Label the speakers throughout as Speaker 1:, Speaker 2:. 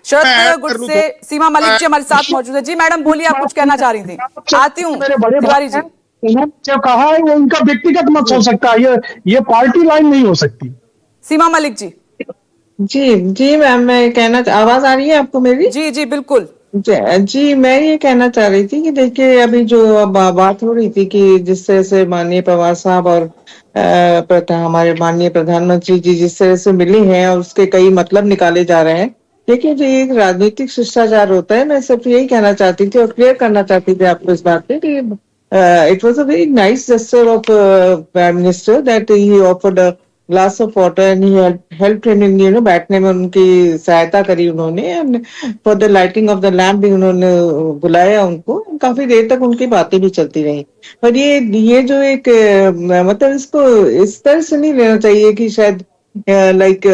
Speaker 1: शरद गुट से सीमा मलिक जी हमारे साथ मौजूद है। जी मैडम बोलिए, आप कुछ कहना चाह रही थी। आती हूँ
Speaker 2: मेरे बड़े
Speaker 1: तिवारी जी।
Speaker 2: उन्होंने जो कहा है वो उनका व्यक्तिगत मत हो सकता है, ये पार्टी लाइन नहीं हो सकती।
Speaker 1: सीमा मलिक जी।
Speaker 3: जी जी मैम, मैं कहना आवाज आ रही है आपको मेरी?
Speaker 1: जी जी बिल्कुल।
Speaker 3: जी मैं ये कहना चाह रही थी कि देखिए, अभी जो बात हो रही थी कि जिस तरह से माननीय पवार साहब और हमारे माननीय प्रधानमंत्री जी जिस तरह से मिले हैं और उसके कई मतलब निकाले जा रहे हैं। देखिए, जो एक राजनीतिक शिष्टाचार होता है, मैं सिर्फ यही कहना चाहती थी और क्लियर करना चाहती थी आपको इस बात पे कि it was a very nice gesture of prime minister that he offered a glass of water and he help him in बैठने में उनकी सहायता करी उन्होंने। For the lighting of the lamp भी उन्होंने बुलाया उनको। काफी देर तक उनकी बातें भी चलती रही। पर ये जो एक मतलब इसको इस तरह से नहीं लेना चाहिए कि शायद लाइक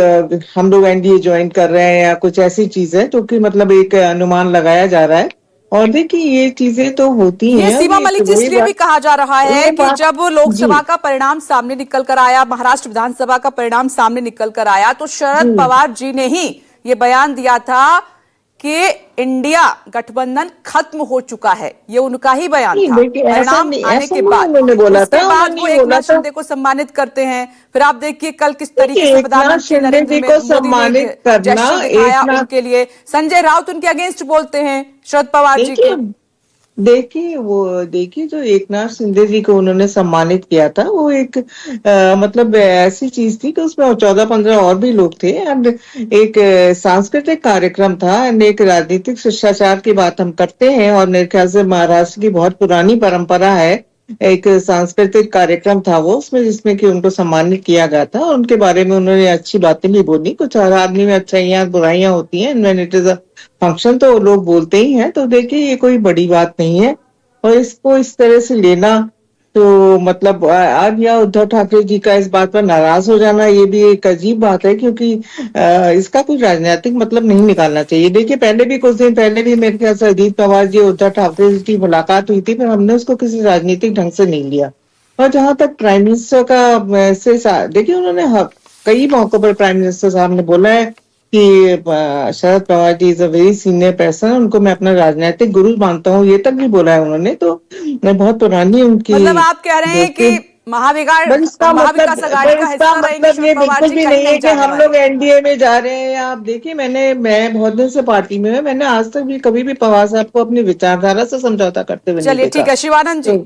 Speaker 3: हम लोग एनडीए ज्वाइन कर रहे हैं या कुछ ऐसी चीज है, जो कि मतलब एक अनुमान लगाया जा रहा है। और देखिए, ये चीजें तो होती
Speaker 1: ये
Speaker 3: हैं।
Speaker 1: सीमा मलिक जी इसलिए भी कहा जा रहा है कि जब लोकसभा
Speaker 3: जी
Speaker 1: का परिणाम सामने निकल कर आया, महाराष्ट्र विधानसभा का परिणाम सामने निकल कर आया, तो शरद पवार जी ने ही ये बयान दिया था कि इंडिया गठबंधन खत्म हो चुका है। ये उनका ही बयान था परिणाम आने के बाद।
Speaker 3: उन्होंने बोला
Speaker 1: उसके
Speaker 3: था,
Speaker 1: बाद वो एकनाथ शिंदे को सम्मानित करते हैं। फिर आप देखिए कल किस तरीके से प्रधानमंत्री नरेंद्र मोदी ने जेस्चर दिखाया उनके लिए। संजय राउत उनके अगेंस्ट बोलते हैं शरद पवार जी को।
Speaker 3: देखिए जो एकनाथ शिंदे जी को उन्होंने सम्मानित किया था, वो एक मतलब ऐसी चीज थी कि उसमें 14-15 और भी लोग थे। एंड एक सांस्कृतिक कार्यक्रम था एंड एक राजनीतिक शिष्टाचार की बात हम करते हैं और मेरे ख्याल से महाराष्ट्र की बहुत पुरानी परंपरा है। एक सांस्कृतिक कार्यक्रम था वो, उसमें जिसमें कि उनको सम्मानित किया गया था। उनके बारे में उन्होंने अच्छी बातें भी बोली। कुछ हर आदमी में अच्छाइयां बुराइयां होती हैं, when it is a function तो लोग बोलते ही हैं। तो देखिए, ये कोई बड़ी बात नहीं है और इसको इस तरह से लेना तो मतलब आज या उद्धव ठाकरे जी का इस बात पर नाराज हो जाना, ये भी एक अजीब बात है, क्योंकि इसका कोई राजनीतिक मतलब नहीं निकालना चाहिए। देखिए, पहले भी कुछ दिन पहले भी मेरे ख्याल से अजीत पवार जी उद्धव ठाकरे जी की मुलाकात हुई थी, पर हमने उसको किसी राजनीतिक ढंग से नहीं लिया। और जहां तक प्राइम मिनिस्टर का से देखिए, उन्होंने कई मौकों पर प्राइम मिनिस्टर साहब ने बोला है कि Sharad Pawar ji is a very senior person, उनको मैं अपना राजनीतिक गुरु मानता हूँ, ये तक भी बोला है उन्होंने। तो बहुत पुरानी उनकी,
Speaker 1: मतलब आप कह रहे हैं कि महाविकास अघाड़ी का हिस्सा रहेंगे
Speaker 3: ये
Speaker 1: शरद पवार
Speaker 3: बिल्कुल
Speaker 1: जी,
Speaker 3: भी
Speaker 1: कहीं
Speaker 3: नहीं है कि
Speaker 1: जाने
Speaker 3: हम
Speaker 1: वाले।
Speaker 3: लोग एनडीए में जा रहे हैं। आप देखिए, मैं बहुत दिन से पार्टी में हूँ, मैंने आज तक भी कभी भी पवार साहब को अपनी विचारधारा से समझौता करते हुए नहीं
Speaker 1: चलिए
Speaker 3: देखा।
Speaker 1: ठीक है शिवानंद जी।